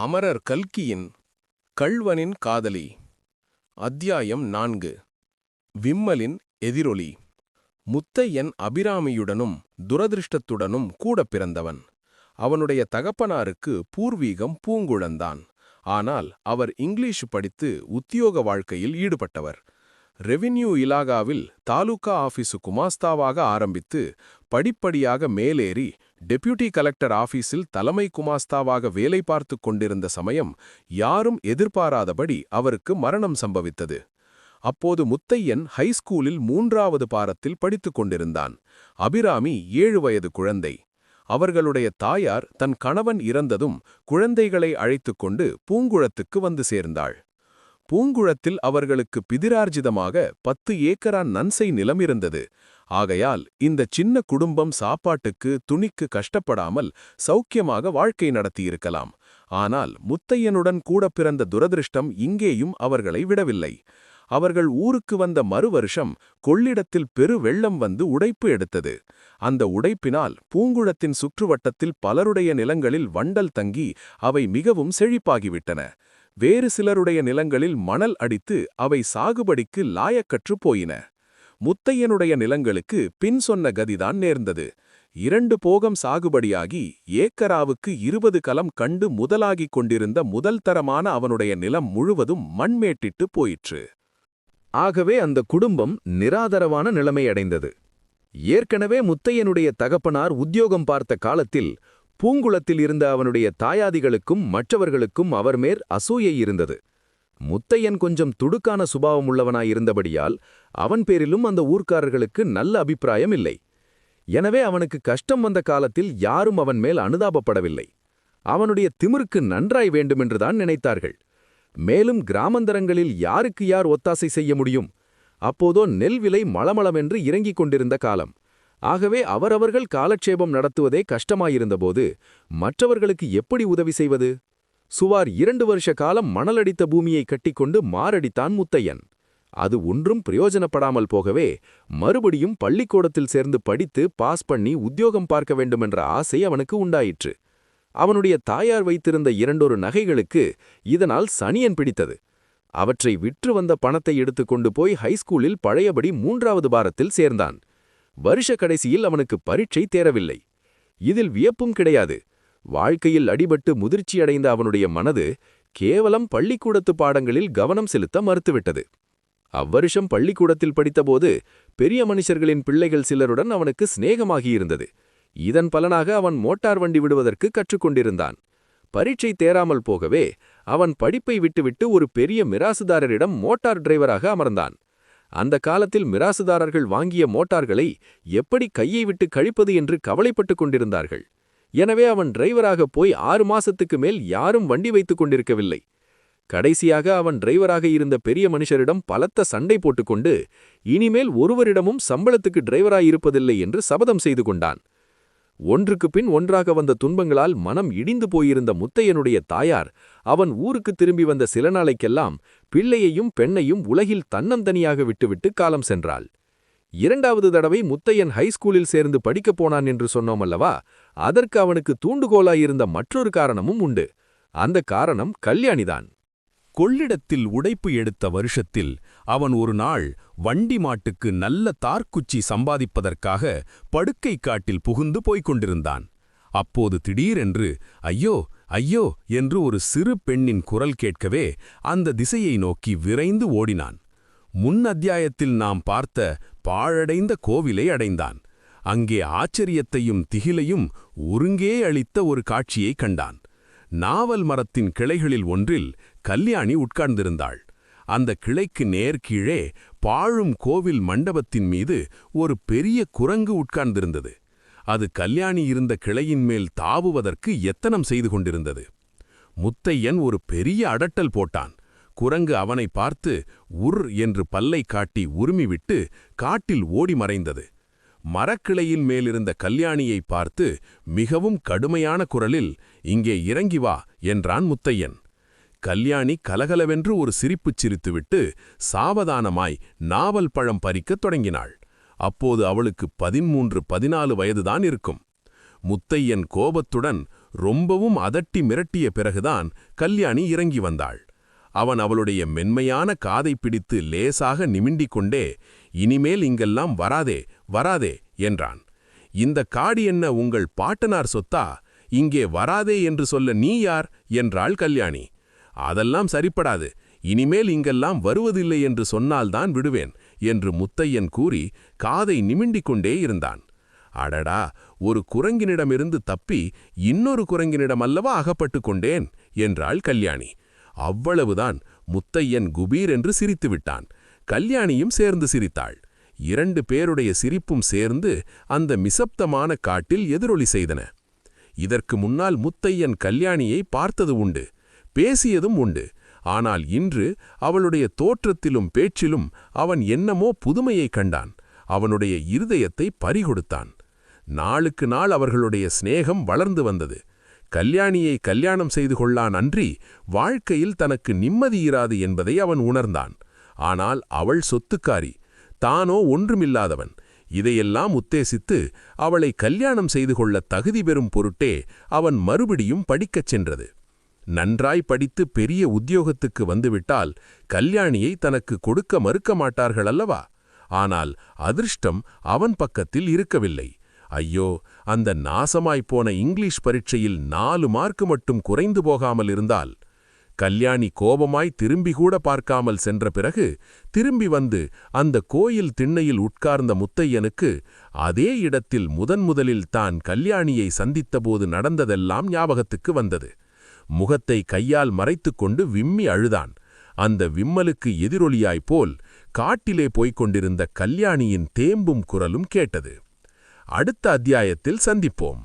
அமரர் கல்கியின் கள்வனின் காதலி. அத்தியாயம் 4. விம்மலின் எதிரொலி. முத்தையன் அபிராமியுடனும் துரதிருஷ்டத்துடனும் கூடப் பிறந்தவன். அவனுடைய தகப்பனாருக்கு பூர்வீகம் பூங்குழந்தான். ஆனால் அவர் இங்கிலீஷ் படித்து உத்தியோக வாழ்க்கையில் ஈடுபட்டவர். ரெவின்யூ இலாகாவில் தாலுகா ஆபீசு குமாஸ்தாவாக ஆரம்பித்து படிப்படியாக மேலேறி டெப்யூட்டி கலெக்டர் ஆபீஸில் தலைமை குமாஸ்தாவாக வேலை பார்த்து கொண்டிருந்த சமயம் யாரும் எதிர்பாராதபடி அவருக்கு மரணம் சம்பவித்தது. அப்போது முத்தையன் ஹைஸ்கூலில் 3வது பாரத்தில் படித்துக் கொண்டிருந்தான். அபிராமி 7 வயது குழந்தை. அவர்களுடைய தாயார் தன் கணவன் இறந்ததும் குழந்தைகளை அழைத்துக் கொண்டு பூங்குளத்துக்கு வந்து சேர்ந்தாள். பூங்குளத்தில் அவர்களுக்கு பிதிரார்ஜிதமாக 10 ஏக்கரா நன்சை நிலம் இருந்தது. ஆகையால் இந்த சின்ன குடும்பம் சாப்பாட்டுக்கு துணிக்கு கஷ்டப்படாமல் சௌக்கியமாக வாழ்க்கை நடத்தியிருக்கலாம். ஆனால் முத்தையனுடன் கூட பிறந்த துரதிருஷ்டம் இங்கேயும் அவர்களை விடவில்லை. அவர்கள் ஊருக்கு வந்த மறுவருஷம் கொள்ளிடத்தில் பெரு வெள்ளம் வந்து உடைப்பு எடுத்தது. அந்த உடைப்பினால் பூங்குளத்தின் சுற்றுவட்டத்தில் பலருடைய நிலங்களில் வண்டல் தங்கி அவை மிகவும் செழிப்பாகிவிட்டன. வேறு சிலருடைய நிலங்களில் மணல் அடித்து அவை சாகுபடிக்கு லாயக்கற்று போயின. முத்தையனுடைய நிலங்களுக்கு பின் சொன்ன கதிதான் நேர்ந்தது. 2 போகம் சாகுபடியாகி ஏக்கராவுக்கு 20 கலம் கண்டு முதலாகிக் கொண்டிருந்த முதல் தரமான அவனுடைய நிலம் முழுவதும் மண்மேட்டிட்டு போயிற்று. ஆகவே அந்த குடும்பம் நிராதரவான நிலைமையடைந்தது. ஏற்கனவே முத்தையனுடைய தகப்பனார் உத்தியோகம் பார்த்த காலத்தில் பூங்குளத்தில் இருந்த அவனுடைய தாயாதிகளுக்கும் மற்றவர்களுக்கும் அவர்மேற் அசூயை இருந்தது. முத்தையன் கொஞ்சம் துடுக்கான சுபாவமுள்ளவனாயிருந்தபடியால் அவன் பேரிலும் அந்த ஊர்க்காரர்களுக்கு நல்ல அபிப்பிராயம் இல்லை. எனவே அவனுக்கு கஷ்டம் வந்த காலத்தில் யாரும் அவன் மேல் அனுதாபப்படவில்லை. அவனுடைய திமிருக்கு நன்றாய் வேண்டுமென்றுதான் நினைத்தார்கள். மேலும் கிராமந்தரங்களில் யாருக்கு யார் ஒத்தாசை செய்ய முடியும்? அப்போதோ நெல் விலை மளமளவென்று இறங்கிக் கொண்டிருந்த காலம். ஆகவே அவரவர்கள் காலட்சேபம் நடத்துவதே கஷ்டமாயிருந்தபோது மற்றவர்களுக்கு எப்படி உதவி செய்வது? சுமார் 2 வருஷ காலம் மணலடித்த பூமியை கட்டிக்கொண்டு மாரடித்தான் முத்தையன். அது ஒன்றும் பிரயோஜனப்படாமல் போகவே மறுபடியும் பள்ளிக்கூடத்தில் சேர்ந்து படித்து பாஸ் பண்ணி உத்தியோகம் பார்க்க வேண்டுமென்ற ஆசை அவனுக்கு உண்டாயிற்று. அவனுடைய தாயார் வைத்திருந்த 2 நகைகளுக்கு இதனால் சனியன் பிடித்தது. அவற்றை விற்று வந்த பணத்தை எடுத்துக்கொண்டு போய் ஹைஸ்கூலில் பழையபடி 3வது பாரத்தில் சேர்ந்தான். வருஷ கடைசியில் அவனுக்கு பரீட்சை தேரவில்லை. இதில் வியப்பும் கிடையாது. வாழ்க்கையில் அடிபட்டு முதிர்ச்சியடைந்த அவனுடைய மனது கேவலம் பள்ளிக்கூடத்து பாடங்களில் கவனம் செலுத்த மறுத்துவிட்டது. அவ்வருஷம் பள்ளிக்கூடத்தில் படித்தபோது பெரிய மனுஷர்களின் பிள்ளைகள் சிலருடன் அவனுக்கு சிநேகமாகியிருந்தது. இதன் பலனாக அவன் மோட்டார் வண்டி விடுவதற்கு கற்றுக்கொண்டிருந்தான். பரீட்சை தேராமல் போகவே அவன் படிப்பை விட்டுவிட்டு ஒரு பெரிய மிராசுதாரரிடம் மோட்டார் டிரைவராக அமர்ந்தான். அந்த காலத்தில் மிராசுதாரர்கள் வாங்கிய மோட்டார்களை எப்படி கையை விட்டு கழிப்பது என்று கவலைப்பட்டுக் கொண்டிருந்தார்கள். எனவே அவன் டிரைவராக போய் 6 மாசத்துக்கு மேல் யாரும் வண்டி வைத்துக் கொண்டிருக்கவில்லை. கடைசியாக அவன் டிரைவராக இருந்த பெரிய மனுஷரிடம் பலத்த சண்டை போட்டுக்கொண்டு இனிமேல் ஒருவரிடமும் சம்பளத்துக்கு டிரைவராயிருப்பதில்லை என்று சபதம் செய்து கொண்டான். ஒன்றுக்கு பின் ஒன்றாக வந்த துன்பங்களால் மனம் இடிந்து போயிருந்த முத்தையனுடைய தாயார் அவன் ஊருக்கு திரும்பி வந்த சில நாளைக்கெல்லாம் பிள்ளையையும் பெண்ணையும் உலகில் தன்னந்தனியாக விட்டுவிட்டு காலம் சென்றாள். 2வது தடவை முத்தையன் ஹைஸ்கூலில் சேர்ந்து படிக்கப் போனான் என்று சொன்னோமல்லவா, அதற்கு அவனுக்கு தூண்டுகோலாயிருந்த மற்றொரு காரணமும் உண்டு. அந்த காரணம் கல்யாணிதான். கொள்ளிடத்தில் உடைப்பு எடுத்த வருஷத்தில் அவன் ஒரு நாள் வண்டி மாட்டுக்கு நல்ல தார்க்குச்சி சம்பாதிப்பதற்காக படுக்கை காட்டில் புகுந்து போய்க் கொண்டிருந்தான். அப்போது திடீரென்று ஐயோ ஐயோ என்று ஒரு சிறு பெண்ணின் குரல் கேட்கவே அந்த திசையை நோக்கி விரைந்து ஓடினான். முன் அத்தியாயத்தில் நாம் பார்த்த பாழடைந்த கோவிலை அடைந்தான். அங்கே ஆச்சரியத்தையும் திகிலையும் ஒருங்கே அளித்த ஒரு காட்சியை கண்டான். நாவல் மரத்தின் கிளைகளில் ஒன்றில் கல்யாணி உட்கார்ந்திருந்தாள். அந்த கிளைக்கு நேர்கீழே பாழும் கோவில் மண்டபத்தின் மீது ஒரு பெரிய குரங்கு உட்கார்ந்திருந்தது. அது கல்யாணி இருந்த கிளையின் மேல் தாவுவதற்கு எத்தனம் செய்து கொண்டிருந்தது. முத்தையன் ஒரு பெரிய அடட்டல் போட்டான். குரங்கு அவனை பார்த்து உர் என்று பல்லை காட்டி உருமிவிட்டு காட்டில் ஓடி மறைந்தது. மரக்கிளையின் மேலிருந்த கல்யாணியை பார்த்து மிகவும் கடுமையான குரலில் இங்கே இறங்கி வா என்றான் முத்தையன். கல்யாணி கலகலவென்று ஒரு சிரிப்புச் சிரித்துவிட்டு சாவதானமாய் நாவல் பழம் பறிக்கத் தொடங்கினாள். அப்போது அவளுக்கு 13-14 வயதுதான் இருக்கும். முத்தையன் கோபத்துடன் ரொம்பவும் அதட்டி மிரட்டிய பிறகுதான் கல்யாணி இறங்கி வந்தாள். அவன் அவளுடைய மென்மையான காதை பிடித்து லேசாக நிமிண்டிக் கொண்டே, இனிமேல் இங்கெல்லாம் வராதே வராதே என்றான். இந்த காடு என்ன உங்கள் பாட்டனார் சொத்தா? இங்கே வராதே என்று சொல்ல நீ யார் என்றாள் கல்யாணி. அதெல்லாம் சரிப்படாது, இனிமேல் இங்கெல்லாம் வருவதில்லை என்று சொன்னால்தான் விடுவேன் என்று முத்தையன் கூறி காதை நிமிண்டிக் கொண்டே இருந்தான். அடடா, ஒரு குரங்கினிடமிருந்து தப்பி இன்னொரு குரங்கினிடம் அல்லவா அகப்பட்டு கொண்டேன் என்றாள் கல்யாணி. அவ்வளவுதான். முத்தையன் குபீர் என்று சிரித்து விட்டான். கல்யாணியும் சேர்ந்து சிரித்தாள். 2 பேருடைய சிரிப்பும் சேர்ந்து அந்த மிசப்தமான காட்டில் எதிரொலி செய்தன. இதற்கு முன்னால் முத்தையன் கல்யாணியை பார்த்தது உண்டு, பேசியதும் உண்டு. ஆனால் இன்று அவளுடைய தோற்றத்திலும் பேச்சிலும் அவன் என்னமோ புதுமையை கண்டான். அவனுடைய இருதயத்தை பறிகொடுத்தான். நாளுக்கு நாள் அவர்களுடைய சிநேகம் வளர்ந்து வந்தது. கல்யாணியை கல்யாணம் செய்து கொள்ளான் அன்றி வாழ்க்கையில் தனக்கு நிம்மதியிராது என்பதை அவன் உணர்ந்தான். ஆனால் அவள் சொத்துக்காரி, தானோ ஒன்றுமில்லாதவன். இதையெல்லாம் உத்தேசித்து அவளை கல்யாணம் செய்து கொள்ள தகுதி பெறும் பொருட்டே அவன் மறுபடியும் படிக்கச் சென்றது. நன்றாய் படித்து பெரிய உத்தியோகத்துக்கு வந்துவிட்டால் கல்யாணியை தனக்கு கொடுக்க மறுக்க மாட்டார்கள் அல்லவா? ஆனால் அதிர்ஷ்டம் அவன் பக்கத்தில் இருக்கவில்லை. ஐயோ, அந்த நாசமாய்ப்போன இங்கிலீஷ் பரீட்சையில் 4 மார்க்கு மட்டும் குறைந்து போகாமல் இருந்தால். கல்யாணி கோபமாய் திரும்பி கூட பார்க்காமல் சென்ற பிறகு திரும்பி வந்து அந்த கோயில் திண்ணையில் உட்கார்ந்த முத்தையனுக்கு அதே இடத்தில் முதன்முதலில் தான் கல்யாணியை சந்தித்தபோது நடந்ததெல்லாம் ஞாபகத்துக்கு வந்தது. முகத்தை கையால் மறைத்துக் கொண்டு விம்மி அழுதான். அந்த விம்மலுக்கு எதிரொலியாய்ப்போல் காட்டிலே போய்க் கொண்டிருந்த கல்யாணியின் தேம்பும் குரலும் கேட்டது. அடுத்த அத்தியாயத்தில் சந்திப்போம்.